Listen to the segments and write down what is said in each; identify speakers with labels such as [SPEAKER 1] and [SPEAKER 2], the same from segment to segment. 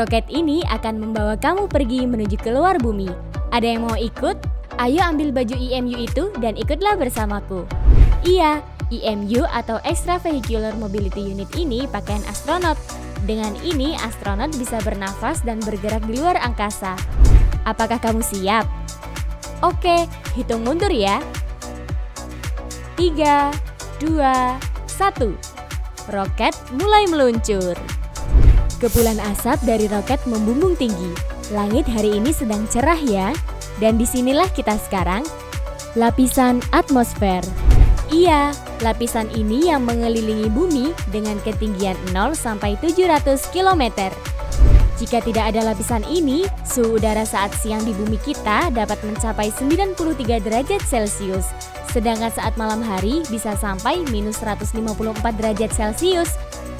[SPEAKER 1] roket ini akan membawa kamu pergi menuju ke luar bumi. Ada yang mau ikut? Ayo ambil baju IMU itu dan ikutlah bersamaku. Iya, IMU atau Extravehicular Mobility Unit ini pakaian astronot. Dengan ini, astronot bisa bernafas dan bergerak di luar angkasa. Apakah kamu siap? Oke, hitung mundur ya. 3, 2, 1. Roket mulai meluncur. Kepulan asap dari roket membumbung tinggi. Langit hari ini sedang cerah ya. Dan disinilah kita sekarang, lapisan atmosfer. Iya, lapisan ini yang mengelilingi bumi dengan ketinggian 0 sampai 700 km. Jika tidak ada lapisan ini, suhu udara saat siang di bumi kita dapat mencapai 93 derajat Celcius. Sedangkan saat malam hari bisa sampai minus 154 derajat Celcius.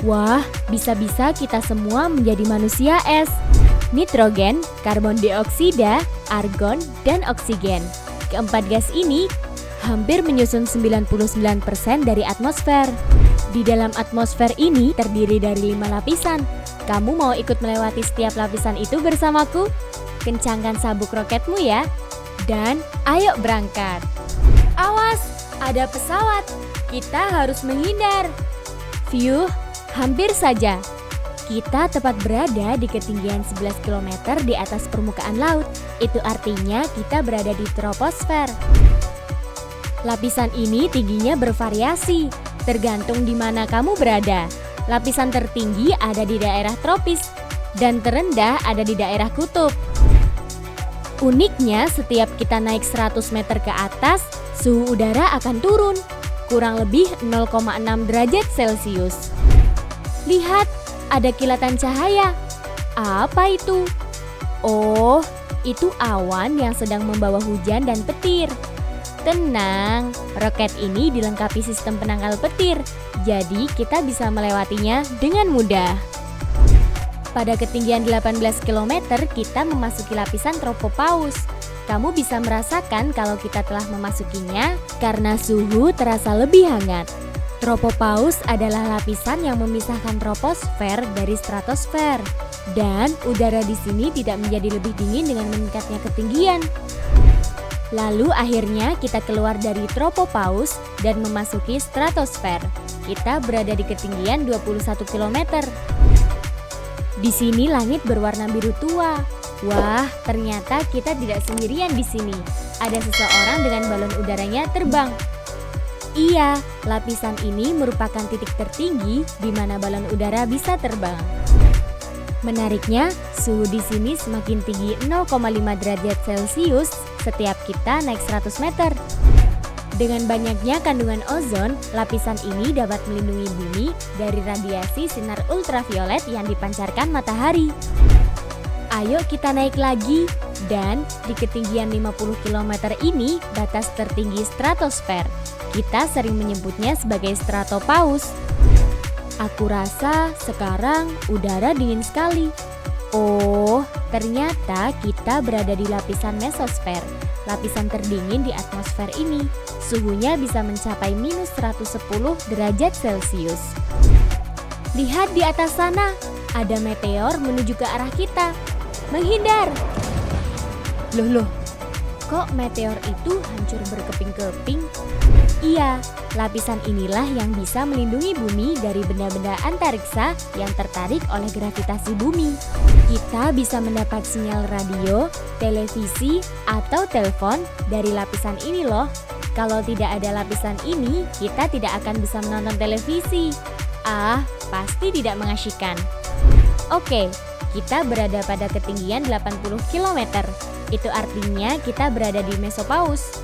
[SPEAKER 1] Wah, bisa-bisa kita semua menjadi manusia es. Nitrogen, karbon dioksida, argon, dan oksigen. Keempat gas ini hampir menyusun 99% dari atmosfer. Di dalam atmosfer ini terdiri dari 5 lapisan. Kamu mau ikut melewati setiap lapisan itu bersamaku? Kencangkan sabuk roketmu ya. Dan ayo berangkat. Awas, ada pesawat. Kita harus menghindar. Phew, hampir saja. Kita tepat berada di ketinggian 11 km di atas permukaan laut. Itu artinya kita berada di troposfer. Lapisan ini tingginya bervariasi, tergantung di mana kamu berada. Lapisan tertinggi ada di daerah tropis dan terendah ada di daerah kutub. Uniknya, setiap kita naik 100 meter ke atas, suhu udara akan turun, kurang lebih 0,6 derajat Celcius. Lihat, ada kilatan cahaya. Apa itu? Oh, itu awan yang sedang membawa hujan dan petir. Tenang, roket ini dilengkapi sistem penangkal petir, jadi kita bisa melewatinya dengan mudah. Pada ketinggian 18 km, kita memasuki lapisan tropopause. Kamu bisa merasakan kalau kita telah memasukinya karena suhu terasa lebih hangat. Tropopause adalah lapisan yang memisahkan troposfer dari stratosfer. Dan udara di sini tidak menjadi lebih dingin dengan meningkatnya ketinggian. Lalu akhirnya kita keluar dari tropopause dan memasuki stratosfer. Kita berada di ketinggian 21 km. Di sini langit berwarna biru tua. Wah, ternyata kita tidak sendirian di sini. Ada seseorang dengan balon udaranya terbang. Iya, lapisan ini merupakan titik tertinggi di mana balon udara bisa terbang. Menariknya, suhu di sini semakin tinggi 0,5 derajat Celcius setiap kita naik 100 meter. Dengan banyaknya kandungan ozon, lapisan ini dapat melindungi bumi dari radiasi sinar ultraviolet yang dipancarkan matahari. Ayo kita naik lagi, dan di ketinggian 50 km ini batas tertinggi stratosfer. Kita sering menyebutnya sebagai stratopause. Aku rasa sekarang udara dingin sekali. Oh, ternyata kita berada di lapisan mesosfer, lapisan terdingin di atmosfer ini. Suhunya bisa mencapai minus 110 derajat Celcius. Lihat di atas sana, ada meteor menuju ke arah kita. Menghindar! Loh, kok meteor itu hancur berkeping-keping? Iya, lapisan inilah yang bisa melindungi bumi dari benda-benda antariksa yang tertarik oleh gravitasi bumi. Kita bisa mendapat sinyal radio, televisi, atau telepon dari lapisan ini loh. Kalau tidak ada lapisan ini, kita tidak akan bisa menonton televisi. Ah, pasti tidak mengasyikkan. Oke, kita berada pada ketinggian 80 km. Itu artinya kita berada di mesopause.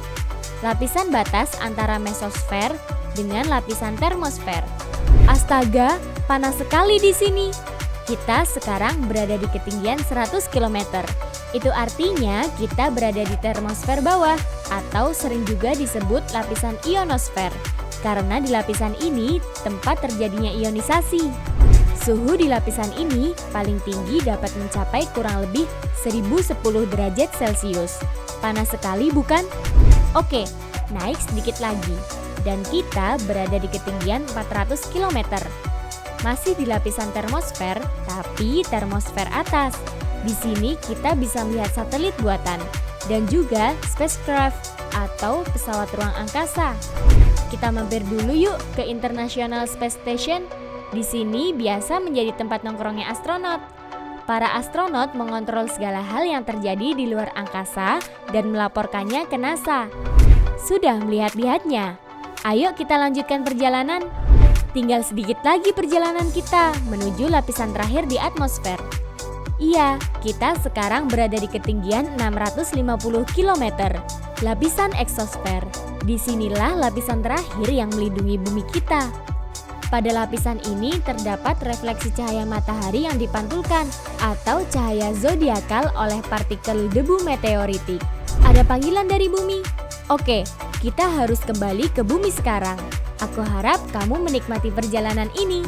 [SPEAKER 1] Lapisan batas antara mesosfer dengan lapisan termosfer. Astaga, panas sekali di sini. Kita sekarang berada di ketinggian 100 km. Itu artinya kita berada di termosfer bawah atau sering juga disebut lapisan ionosfer. Karena di lapisan ini tempat terjadinya ionisasi. Suhu di lapisan ini paling tinggi dapat mencapai kurang lebih 1010 derajat Celcius. Panas sekali bukan? Oke, naik sedikit lagi. Dan kita berada di ketinggian 400 km. Masih di lapisan termosfer, tapi termosfer atas. Di sini kita bisa melihat satelit buatan dan juga spacecraft atau pesawat ruang angkasa. Kita mampir dulu yuk ke International Space Station. Di sini biasa menjadi tempat nongkrongnya astronot. Para astronot mengontrol segala hal yang terjadi di luar angkasa dan melaporkannya ke NASA. Sudah melihat-lihatnya? Ayo kita lanjutkan perjalanan. Tinggal sedikit lagi perjalanan kita menuju lapisan terakhir di atmosfer. Iya, kita sekarang berada di ketinggian 650 km. Lapisan eksosfer. Disinilah lapisan terakhir yang melindungi bumi kita. Pada lapisan ini terdapat refleksi cahaya matahari yang dipantulkan atau cahaya zodiakal oleh partikel debu meteoritik. Ada panggilan dari bumi. Oke, kita harus kembali ke bumi sekarang. Aku harap kamu menikmati perjalanan ini.